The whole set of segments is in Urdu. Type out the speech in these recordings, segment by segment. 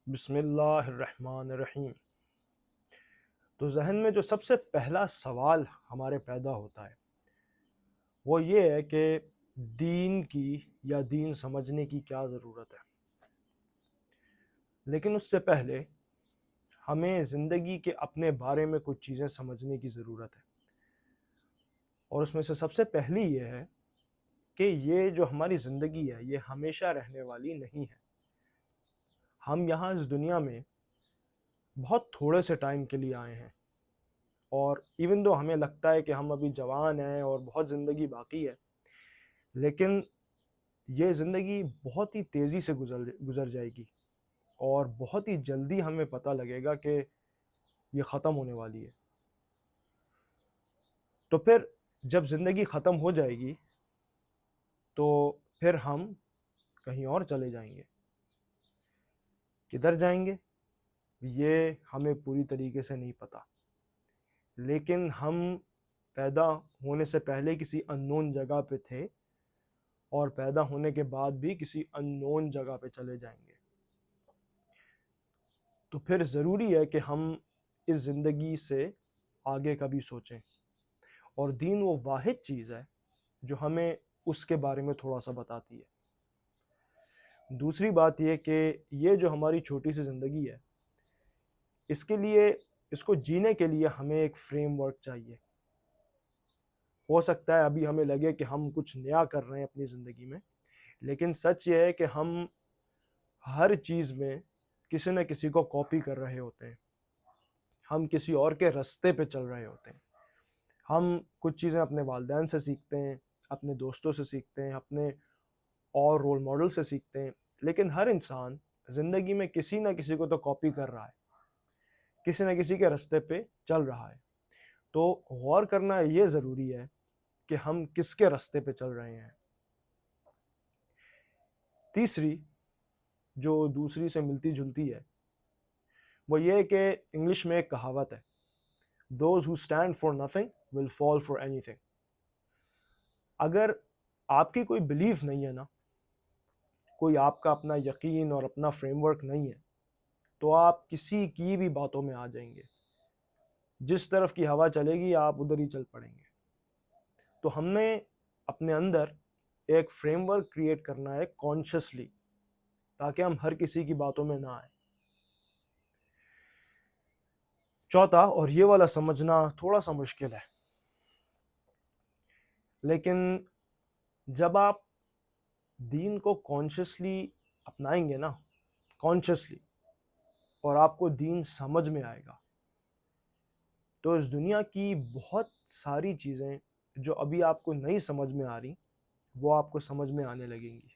بسم اللہ الرحمن الرحیم۔ تو ذہن میں جو سب سے پہلا سوال ہمارے پیدا ہوتا ہے وہ یہ ہے کہ دین کی یا دین سمجھنے کی کیا ضرورت ہے۔ لیکن اس سے پہلے ہمیں زندگی کے اپنے بارے میں کچھ چیزیں سمجھنے کی ضرورت ہے، اور اس میں سے سب سے پہلی یہ ہے کہ یہ جو ہماری زندگی ہے یہ ہمیشہ رہنے والی نہیں ہے۔ ہم یہاں اس دنیا میں بہت تھوڑے سے ٹائم کے لیے آئے ہیں، اور ایون دو ہمیں لگتا ہے کہ ہم ابھی جوان ہیں اور بہت زندگی باقی ہے، لیکن یہ زندگی بہت ہی تیزی سے گزر جائے گی، اور بہت ہی جلدی ہمیں پتہ لگے گا کہ یہ ختم ہونے والی ہے۔ تو پھر جب زندگی ختم ہو جائے گی تو پھر ہم کہیں اور چلے جائیں گے۔ کدھر جائیں گے یہ ہمیں پوری طریقے سے نہیں پتہ، لیکن ہم پیدا ہونے سے پہلے کسی اننون جگہ پہ تھے، اور پیدا ہونے کے بعد بھی کسی اننون جگہ پہ چلے جائیں گے۔ تو پھر ضروری ہے کہ ہم اس زندگی سے آگے کا بھی سوچیں، اور دین وہ واحد چیز ہے جو ہمیں اس کے بارے میں تھوڑا سا بتاتی ہے۔ دوسری بات یہ کہ یہ جو ہماری چھوٹی سی زندگی ہے، اس کے لیے، اس کو جینے کے لیے ہمیں ایک فریم ورک چاہیے۔ ہو سکتا ہے ابھی ہمیں لگے کہ ہم کچھ نیا کر رہے ہیں اپنی زندگی میں، لیکن سچ یہ ہے کہ ہم ہر چیز میں کسی نہ کسی کو کاپی کر رہے ہوتے ہیں، ہم کسی اور کے رستے پہ چل رہے ہوتے ہیں۔ ہم کچھ چیزیں اپنے والدین سے سیکھتے ہیں، اپنے دوستوں سے سیکھتے ہیں، اپنے اور رول ماڈل سے سیکھتے ہیں، لیکن ہر انسان زندگی میں کسی نہ کسی کو تو کاپی کر رہا ہے، کسی نہ کسی کے رستے پہ چل رہا ہے۔ تو غور کرنا یہ ضروری ہے کہ ہم کس کے رستے پہ چل رہے ہیں۔ تیسری، جو دوسری سے ملتی جلتی ہے، وہ یہ کہ انگلش میں ایک کہاوت ہے، Those who stand for nothing will fall for anything۔ اگر آپ کی کوئی بلیف نہیں ہے نا، کوئی آپ کا اپنا یقین اور اپنا فریم ورک نہیں ہے، تو آپ کسی کی بھی باتوں میں آ جائیں گے، جس طرف کی ہوا چلے گی آپ ادھر ہی چل پڑیں گے۔ تو ہم نے اپنے اندر ایک فریم ورک کریٹ کرنا ہے کانشیسلی، تاکہ ہم ہر کسی کی باتوں میں نہ آئیں۔ چوتھا، اور یہ والا سمجھنا تھوڑا سا مشکل ہے، لیکن جب آپ دین کو کانشیسلی اپنائیں گے نا، کانشیسلی، اور آپ کو دین سمجھ میں آئے گا، تو اس دنیا کی بہت ساری چیزیں جو ابھی آپ کو نہیں سمجھ میں آ رہی، وہ آپ کو سمجھ میں آنے لگیں گی،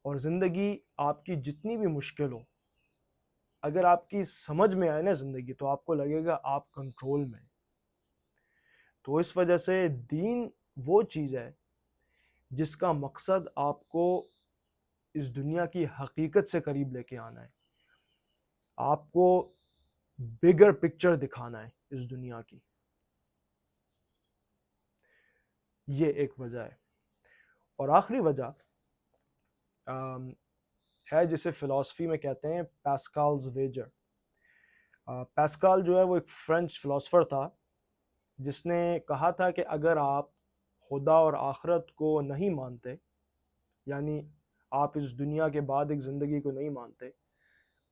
اور زندگی آپ کی جتنی بھی مشکل ہو، اگر آپ کی سمجھ میں آئے نا زندگی، تو آپ کو لگے گا آپ کنٹرول میں۔ تو اس وجہ سے دین وہ چیز ہے جس کا مقصد آپ کو اس دنیا کی حقیقت سے قریب لے کے آنا ہے، آپ کو بگر پکچر دکھانا ہے اس دنیا کی۔ یہ ایک وجہ ہے۔ اور آخری وجہ ہے جسے فلسفی میں کہتے ہیں پاسکالز ویجر۔ پاسکال جو ہے وہ ایک فرینچ فلاسفر تھا، جس نے کہا تھا کہ اگر آپ خدا اور آخرت کو نہیں مانتے، یعنی آپ اس دنیا کے بعد ایک زندگی کو نہیں مانتے،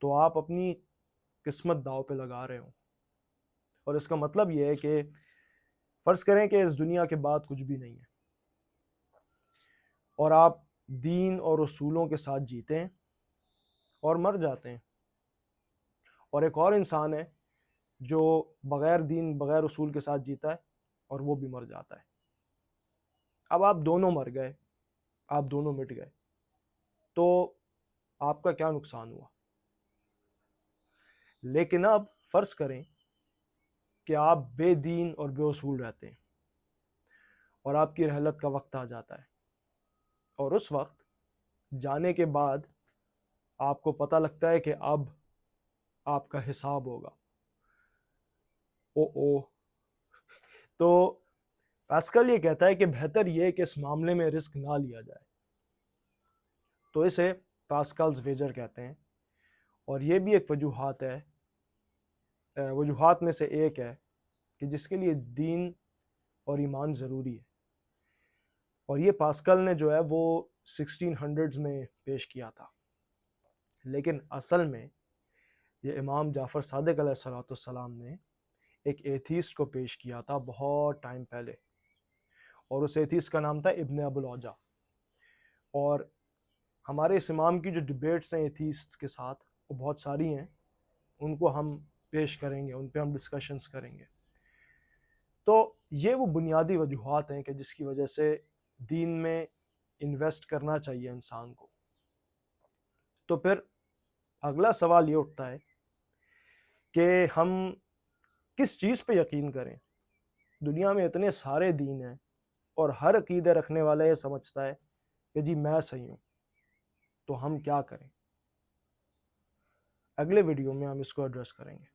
تو آپ اپنی قسمت داؤ پہ لگا رہے ہوں۔ اور اس کا مطلب یہ ہے کہ فرض کریں کہ اس دنیا کے بعد کچھ بھی نہیں ہے، اور آپ دین اور اصولوں کے ساتھ جیتے ہیں اور مر جاتے ہیں، اور ایک اور انسان ہے جو بغیر دین بغیر اصول کے ساتھ جیتا ہے اور وہ بھی مر جاتا ہے۔ اب آپ دونوں مر گئے، آپ دونوں مٹ گئے، تو آپ کا کیا نقصان ہوا؟ لیکن اب فرض کریں کہ آپ بے دین اور بے اصول رہتے ہیں، اور آپ کی رحلت کا وقت آ جاتا ہے، اور اس وقت جانے کے بعد آپ کو پتہ لگتا ہے کہ اب آپ کا حساب ہوگا۔ او تو پاسکل یہ کہتا ہے کہ بہتر یہ کہ اس معاملے میں رسک نہ لیا جائے، تو اسے پاسکلز ویجر کہتے ہیں۔ اور یہ بھی ایک وجوہات میں سے ایک ہے کہ جس کے لیے دین اور ایمان ضروری ہے. اور یہ پاسکل نے جو ہے وہ 1600s میں پیش کیا تھا، لیکن اصل میں یہ امام جعفر صادق علیہ السلام نے ایک ایتھیسٹ کو پیش کیا تھا بہت ٹائم پہلے، اور اس ایتھیسٹ کا نام تھا ابن ابو العجا. اور ہمارے اس امام کی جو ڈبیٹس ہیں ایتھیسٹس کے ساتھ وہ بہت ساری ہیں، ان کو ہم پیش کریں گے، ان پہ ہم ڈسکشنز کریں گے. تو یہ وہ بنیادی وجوہات ہیں کہ جس کی وجہ سے دین میں انویسٹ کرنا چاہیے انسان کو. تو پھر اگلا سوال یہ اٹھتا ہے کہ ہم کس چیز پہ یقین کریں؟ دنیا میں اتنے سارے دین ہیں اور ہر عقیدے رکھنے والا یہ سمجھتا ہے کہ جی میں صحیح ہوں، تو ہم کیا کریں؟ اگلے ویڈیو میں ہم اس کو ایڈریس کریں گے.